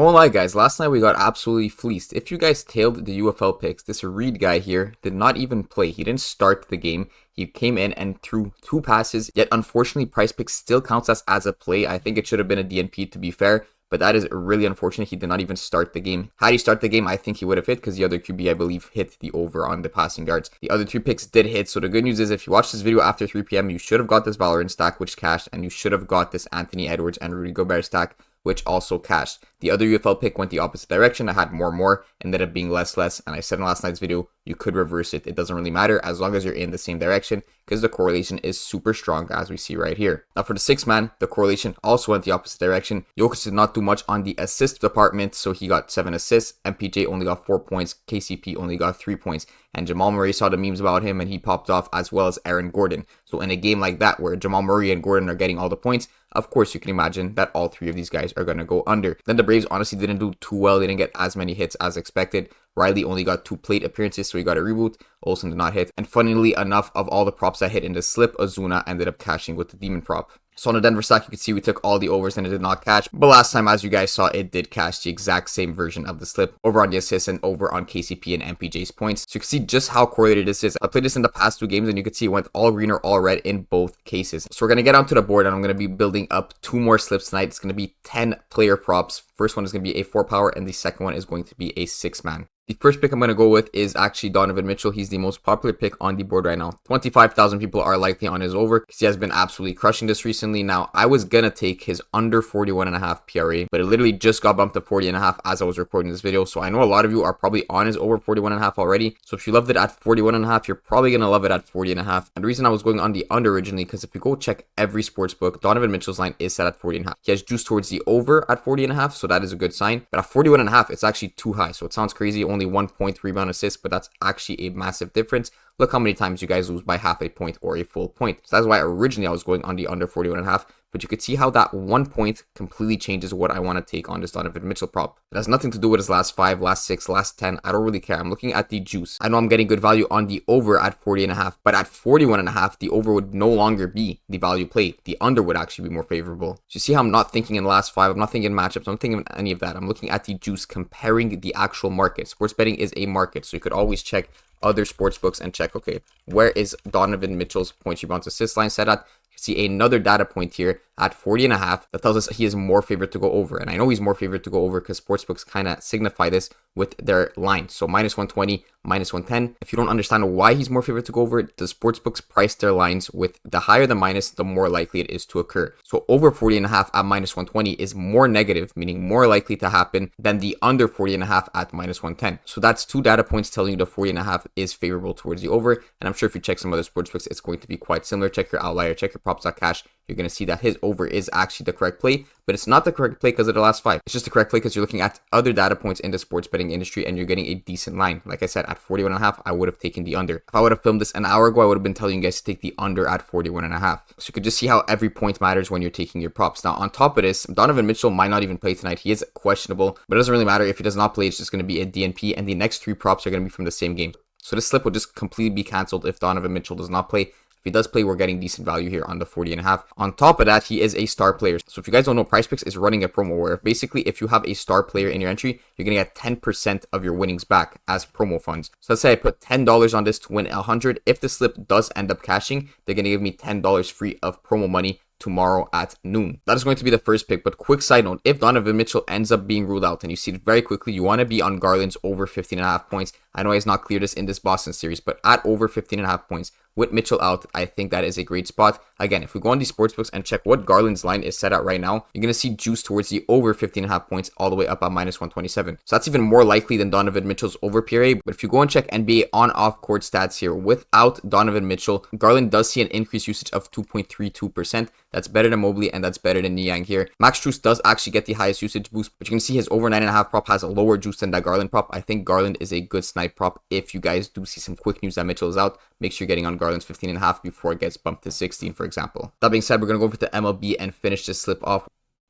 won't lie guys, last night we got absolutely fleeced. If you guys tailed the UFL picks, this Reed guy here did not even play. He didn't start the game. He came in and threw 2 passes, yet unfortunately Prizepicks still counts us as a play. I think it should have been a DNP to be fair, but that is really unfortunate. He did not even start the game. Had he started the game, I think he would have hit because the other QB, I believe, hit the over on the passing yards. The other 3 picks did hit, so the good news is if you watch this video after 3 p.m., you should have got this Valorant stack, which cashed, and you should have got this Anthony Edwards and Rudy Gobert stack, which also cashed. The other UFL pick went the opposite direction. I had more, ended up being less, and I said in last night's video, you could reverse it. It doesn't really matter as long as you're in the same direction because the correlation is super strong as we see right here. Now for the 6th man, the correlation also went the opposite direction. Jokic did not do much on the assist department, so he got 7 assists. MPJ only got 4 points. KCP only got 3 points. And Jamal Murray saw the memes about him and he popped off, as well as Aaron Gordon. So in a game like that where Jamal Murray and Gordon are getting all the points, of course you can imagine that all 3 of these guys are going to go under. Then the Braves honestly didn't do too well. They didn't get as many hits as expected. Riley only got 2 plate appearances, so he got a reboot. Olsen did not hit. And funnily enough, of all the props that hit in the slip, Ozuna ended up cashing with the demon prop. So on the Denver stack, you can see we took all the overs and it did not cash. But last time, as you guys saw, it did cash the exact same version of the slip over on the assists and over on KCP and MPJ's points. So you can see just how correlated this is. I played this in the past 2 games and you can see it went all green or all red in both cases. So we're going to get onto the board and I'm going to be building up 2 more slips tonight. It's going to be 10 player props. First one is going to be a 4 power and the second one is going to be a 6 man. The first pick I'm going to go with is actually Donovan Mitchell. He's the most popular pick on the board right now. 25,000 people are likely on his over because he has been absolutely crushing this recently. Now, I was going to take his under 41.5 PRA, but it literally just got bumped to 40.5 as I was recording this video. So I know a lot of you are probably on his over 41.5 already. So if you loved it at 41.5, you're probably going to love it at 40.5. And the reason I was going on the under originally, because if you go check every sports book, Donovan Mitchell's line is set at 40.5. He has juice towards the over at 40.5, so that is a good sign. But at 41.5, it's actually too high. So it sounds crazy, only 1 point rebound assist, but that's actually a massive difference. Look how many times you guys lose by half a point or a full point. So that's why originally I was going on the under 41.5, but you could see how that 1 point completely changes what I want to take on this Donovan Mitchell prop. It has nothing to do with his last 5, last 6, last 10. I don't really care. I'm looking at the juice. I know I'm getting good value on the over at 40.5, but at 41.5, the over would no longer be the value play. The under would actually be more favorable. So you see how I'm not thinking in the last 5. I'm not thinking matchups. I'm not thinking any of that. I'm looking at the juice, comparing the actual market. Sports betting is a market, so you could always check other sports books and check, okay, where is Donovan Mitchell's points, rebounds, assist line set at? See another data point here at 40.5 that tells us he is more favored to go over. And I know he's more favored to go over because sportsbooks kind of signify this with their line. So minus 120, minus 110. If you don't understand why he's more favored to go over, the sportsbooks price their lines with the higher the minus, the more likely it is to occur. So over 40.5 at minus 120 is more negative, meaning more likely to happen than the under 40.5 at minus 110. So that's 2 data points telling you the 40.5 is favorable towards the over. And I'm sure if you check some other sportsbooks, it's going to be quite similar. Check your outlier, check your props.cash. You're going to see that his over is actually the correct play, but it's not the correct play because of the last 5. It's just the correct play because you're looking at other data points in the sports betting industry and you're getting a decent line. Like I said, at 41.5, I would have taken the under. If I would have filmed this an hour ago, I would have been telling you guys to take the under at 41.5. So you could just see how every point matters when you're taking your props. Now, on top of this, Donovan Mitchell might not even play tonight. He is questionable, but it doesn't really matter. If he does not play, it's just going to be a DNP, and the next 3 props are going to be from the same game. So this slip will just completely be canceled if Donovan Mitchell does not play. If he does play, we're getting decent value here on the 40.5. On top of that, he is a star player. So if you guys don't know, Prizepicks is running a promo where basically if you have a star player in your entry, you're going to get 10% of your winnings back as promo funds. So let's say I put $10 on this to win 100. If the slip does end up cashing, they're going to give me $10 free of promo money tomorrow at noon. That is going to be the first pick. But quick side note, if Donovan Mitchell ends up being ruled out and you see it very quickly, you want to be on Garland's over 15.5 points. I know he's not cleared this in this Boston series, but at over 15.5 points with Mitchell out, I think that is a great spot. Again, if we go on these sportsbooks and check what Garland's line is set at right now, you're going to see juice towards the over 15.5 points all the way up at minus 127. So that's even more likely than Donovan Mitchell's over PRA. But if you go and check NBA on-off court stats here, without Donovan Mitchell, Garland does see an increased usage of 2.32%. That's better than Mobley and that's better than Niang here. Max Strus does actually get the highest usage boost, but you can see his over 9.5 prop has a lower juice than that Garland prop. I think Garland is a good snipe prop. If you guys do see some quick news that Mitchell is out, make sure you're getting on Garland's 15.5 before it gets bumped to 16, for example. That being said, we're going to go over to MLB and finish this slip off.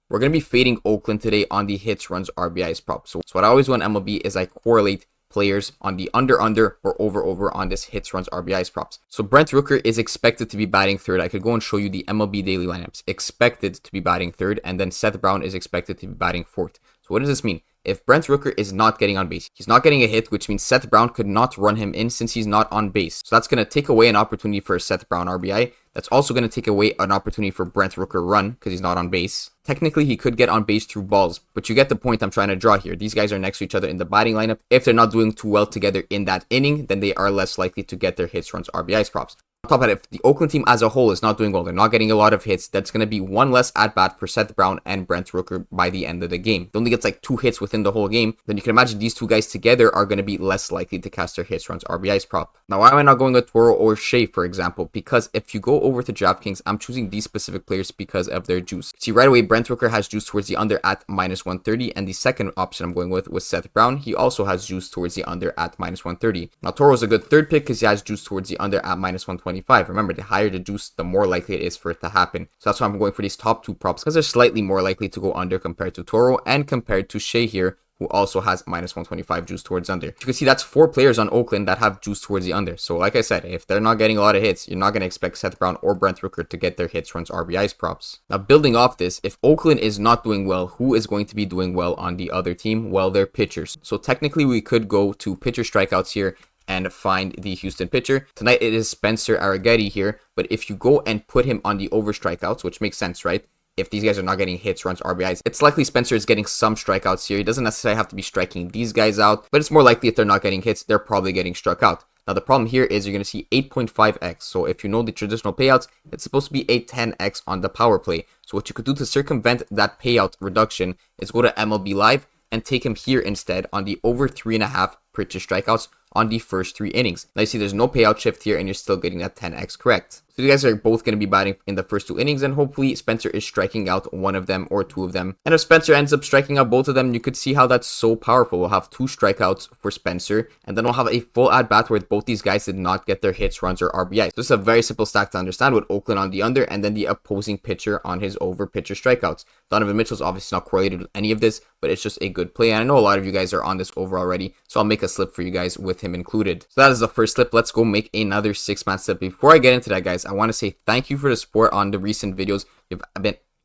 We're going to be fading Oakland today on the hits, runs, RBIs prop. So what I always do on MLB is I correlate players on the under or over on this hits, runs, RBIs props. So Brent Rooker is expected to be batting third. I could go and show you the MLB daily lineups. Expected to be batting third, and then Seth Brown is expected to be batting fourth. So So what does this mean? If Brent Rooker is not getting on base, he's not getting a hit, which means Seth Brown could not run him in since he's not on base. So that's going to take away an opportunity for a Seth Brown RBI. That's also going to take away an opportunity for Brent Rooker run because he's not on base. Technically, he could get on base through balls, but you get the point I'm trying to draw here. These guys are next to each other in the batting lineup. If they're not doing too well together in that inning, then they are less likely to get their hits, runs, RBIs, props. On top of that, if the Oakland team as a whole is not doing well, they're not getting a lot of hits, that's going to be one less at-bat for Seth Brown and Brent Rooker by the end of the game. If he only gets like 2 hits within the whole game, then you can imagine these two guys together are going to be less likely to cast their hits, runs, RBIs prop. Now, why am I not going with Toro or Shea, for example? Because if you go over to DraftKings, I'm choosing these specific players because of their juice. See, right away, Brent Rooker has juice towards the under at -130, and the second option I'm going with was Seth Brown. He also has juice towards the under at -130. Now, Toro is a good third pick because he has juice towards the under at -125. Remember, the higher the juice, the more likely it is for it to happen. So that's why I'm going for these top 2 props because they're slightly more likely to go under compared to Toro and compared to Shea here, who also has -125 juice towards under. You can see that's 4 players on Oakland that have juice towards the under. So like I said, if they're not getting a lot of hits, you're not going to expect Seth Brown or Brent Rooker to get their hits, runs, RBIs props. Now, building off this, if Oakland is not doing well, who is going to be doing well on the other team? Well, they're pitchers. So technically, we could go to pitcher strikeouts here and find the Houston pitcher. Tonight it is Spencer Arrighetti here, but if you go and put him on the over strikeouts, which makes sense, right? If these guys are not getting hits, runs, RBIs, it's likely Spencer is getting some strikeouts here. He doesn't necessarily have to be striking these guys out, but it's more likely if they're not getting hits, they're probably getting struck out. Now, the problem here is you're going to see 8.5x. So if you know the traditional payouts, it's supposed to be a 10x on the power play. So what you could do to circumvent that payout reduction is go to MLB Live and take him here instead on the over 3.5 pitcher strikeouts on the first 3 innings. Now you see there's no payout shift here and you're still getting that 10x correct. So you guys are both going to be batting in the first 2 innings and hopefully Spencer is striking out one of them or 2 of them. And if Spencer ends up striking out both of them, you could see how that's so powerful. We'll have 2 strikeouts for Spencer and then we'll have a full at-bat where both these guys did not get their hits, runs, or RBIs. So this is a very simple stack to understand with Oakland on the under and then the opposing pitcher on his over pitcher strikeouts. Donovan Mitchell's obviously not correlated with any of this, but it's just a good play. And I know a lot of you guys are on this over already, so I'll make a slip for you guys with him included. So that is the first slip. Let's go make another 6-man slip. Before I get into that, guys, I want to say thank you for the support on the recent videos.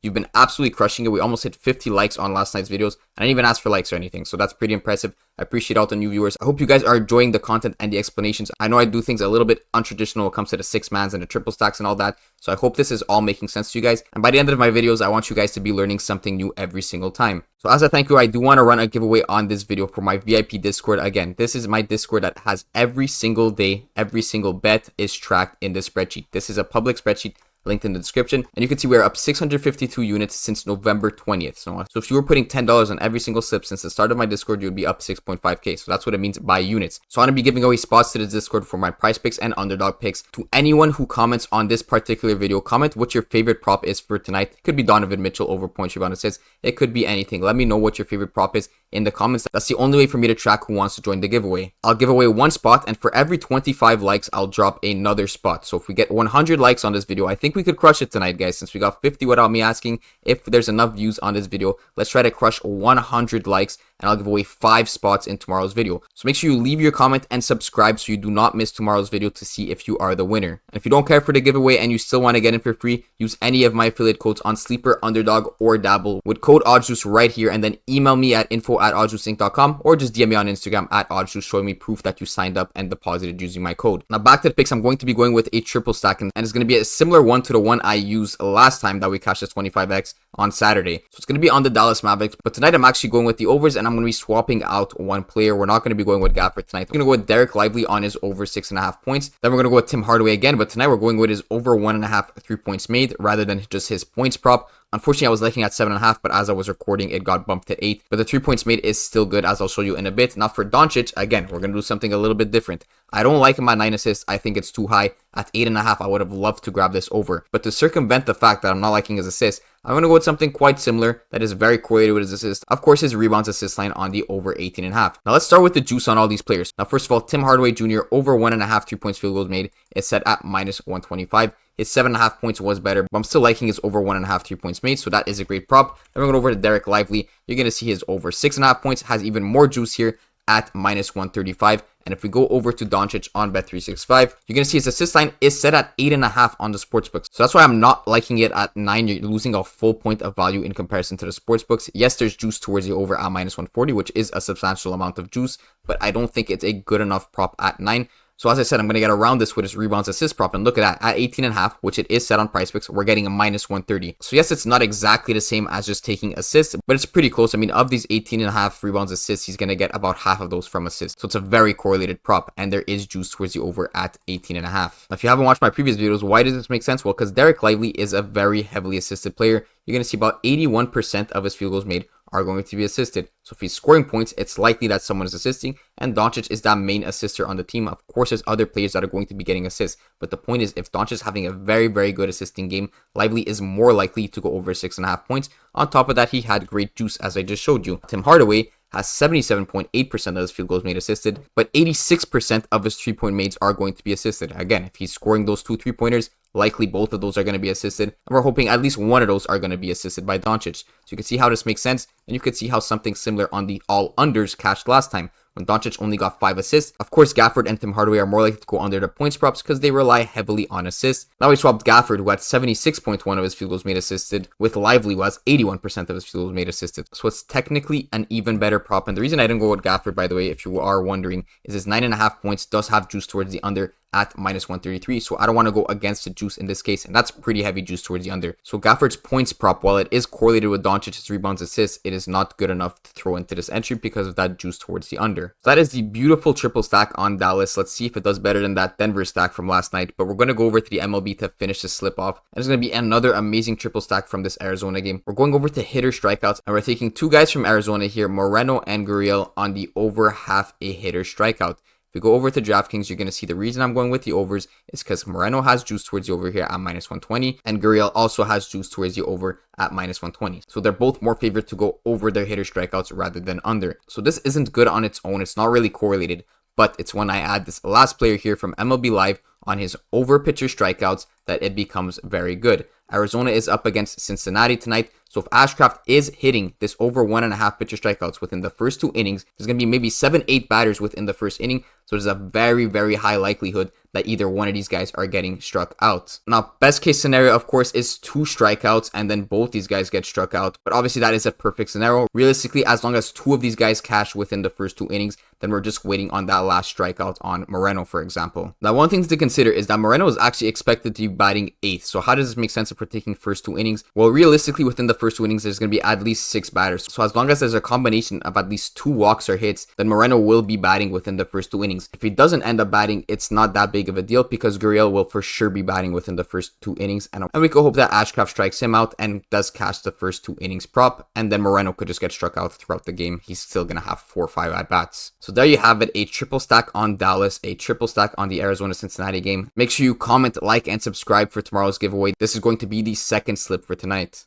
You've been absolutely crushing it. We almost hit 50 likes on last night's videos. I didn't even ask for likes or anything, so that's pretty impressive. I appreciate all the new viewers. I hope you guys are enjoying the content and the explanations. I know I do things a little bit untraditional when it comes to the 6-mans and the triple stacks and all that, so I hope this is all making sense to you guys. And by the end of my videos, I want you guys to be learning something new every single time. So as a thank you, I do want to run a giveaway on this video for my VIP Discord. Again, this is my Discord that has every single day, every single bet is tracked in this spreadsheet. This is a public spreadsheet linked in the description, and you can see we're up 652 units since November 20th. So if you were putting $10 on every single slip since the start of my Discord, you would be up 6.5k. So that's what it means by units. So I'm going to be giving away spots to the Discord for my prize picks and underdog picks. To anyone who comments on this particular video, comment what your favorite prop is for tonight. It could be Donovan Mitchell over points, rebound, assists. It could be anything. Let me know what your favorite prop is in the comments. That's the only way for me to track who wants to join the giveaway. I'll give away 1 spot, and for every 25 likes, I'll drop another spot. So if we get 100 likes on this video, I think we could crush it tonight, guys. Since we got 50 without me asking, if there's enough views on this video, let's try to crush 100 likes, and I'll give away 5 spots in tomorrow's video. So make sure you leave your comment and subscribe so you do not miss tomorrow's video to see if you are the winner. And if you don't care for the giveaway and you still want to get in for free, use any of my affiliate codes on Sleeper, Underdog, or Dabble with code OddsJuice right here, and then email me at info@oddjuiceinc.com or just DM me on Instagram at OddsJuice showing me proof that you signed up and deposited using my code. Now back to the picks, I'm going to be going with a triple stack, and it's going to be a similar one to the one I used last time that we cashed as 25x on Saturday. So it's going to be on the Dallas Mavericks, but tonight I'm actually going with the overs, and I'm going to be swapping out one player. We're not going to be going with Gaffer tonight. We're going to go with Derek Lively on his over 6.5 points. Then we're going to go with Tim Hardaway again, but tonight we're going with his over 1.5 3 points made rather than just his points prop. Unfortunately, I was looking at 7.5, but as I was recording, it got bumped to 8. But the 3 points made is still good, as I'll show you in a bit. Now for Doncic, again, we're going to do something a little bit different. I don't like him at 9 assists. I think it's too high. At 8.5, I would have loved to grab this over. But to circumvent the fact that I'm not liking his assists, I'm going to go with something quite similar that is very correlated with his assists. Of course, his rebounds assist line on the over 18.5. Now let's start with the juice on all these players. Now first of all, Tim Hardaway Jr. over 1.5 3 points field goals made is set at -125. His 7.5 points was better, but I'm still liking his over 1.5 3 points made, so that is a great prop. Then we're going over to Derek Lively. You're going to see his over 6.5 points has even more juice here at -135, And if we go over to Doncic on Bet365, you're going to see his assist line is set at 8.5 on the sportsbooks. So that's why I'm not liking it at 9. You're losing a full point of value in comparison to the sportsbooks. Yes, there's juice towards the over at -140, which is a substantial amount of juice, but I don't think it's a good enough prop at 9. So as I said, I'm going to get around this with his rebounds assist prop, and look at that, at 18.5, which it is set on Prizepicks, we're getting a -130. So yes, it's not exactly the same as just taking assists, but it's pretty close. I mean, of these 18.5 rebounds assists, he's going to get about half of those from assists. So it's a very correlated prop, and there is juice towards the over at 18.5. Now, if you haven't watched my previous videos, why does this make sense? Well, because Derek Lively is a very heavily assisted player. You're going to see about 81% of his field goals made are going to be assisted. So if he's scoring points, it's likely that someone is assisting, and Doncic is that main assister on the team. Of course, there's other players that are going to be getting assists, but the point is, if Doncic is having a very, very good assisting game, Lively is more likely to go over 6.5 points. On top of that, he had great juice, as I just showed you. Tim Hardaway has 77.8% of his field goals made assisted, but 86% of his 3-point mades are going to be assisted. Again, if he's scoring those 2 3-pointers, likely both of those are going to be assisted, and we're hoping at least one of those are going to be assisted by Doncic. So you can see how this makes sense, and you can see how something similar on the all unders cashed last time, when Doncic only got 5 assists. Of course, Gafford and Tim Hardaway are more likely to go under the points props because they rely heavily on assists. Now we swapped Gafford, who had 76.1 of his field goals made assisted, with Lively, who has 81% of his field goals made assisted. So it's technically an even better prop, and the reason I didn't go with Gafford, by the way, if you are wondering, is his 9.5 points does have juice towards the under at -133, so I don't want to go against the juice in this case, and that's pretty heavy juice towards the under. So Gafford's points prop, while it is correlated with Doncic's rebounds assists, it is not good enough to throw into this entry because of that juice towards the under. So that is the beautiful triple stack on Dallas. Let's see if it does better than that Denver stack from last night, but we're going to go over to the MLB to finish the slip off, and it's going to be another amazing triple stack from this Arizona game. We're going over to hitter strikeouts, and we're taking 2 guys from Arizona here, Moreno and Gurriel, on the over half a hitter strikeout. If we go over to DraftKings, you're going to see the reason I'm going with the overs is because Moreno has juice towards the over here at -120, and Gurriel also has juice towards the over at -120. So they're both more favored to go over their hitter strikeouts rather than under. So this isn't good on its own. It's not really correlated, but it's when I add this last player here from MLB Live on his over pitcher strikeouts that it becomes very good. Arizona is up against Cincinnati tonight, so if Ashcraft is hitting this over 1.5 pitcher strikeouts within the first 2 innings, there's going to be maybe 7-8 batters within the first inning, so there's a very, very high likelihood that either one of these guys are getting struck out. Now, best case scenario, of course, is 2 strikeouts and then both these guys get struck out, but obviously that is a perfect scenario. Realistically, as long as 2 of these guys cash within the first 2 innings, then we're just waiting on that last strikeout on Moreno, for example. Now, one thing to consider is that Moreno is actually expected to be batting 8th, so how does this make sense if we're taking first 2 innings? Well, realistically, within the first 2 innings, there's going to be at least 6 batters, so as long as there's a combination of at least 2 walks or hits, then Moreno will be batting within the first 2 innings. If he doesn't end up batting, it's not that big of a deal because Gurriel will for sure be batting within the first 2 innings, and we could hope that Ashcraft strikes him out and does cash the first 2 innings prop, and then Moreno could just get struck out throughout the game. He's still going to have 4 or 5 at-bats. So there you have it, a triple stack on Dallas, a triple stack on the Arizona-Cincinnati game. Make sure you comment, like, and subscribe for tomorrow's giveaway. This is going to be the second slip for tonight.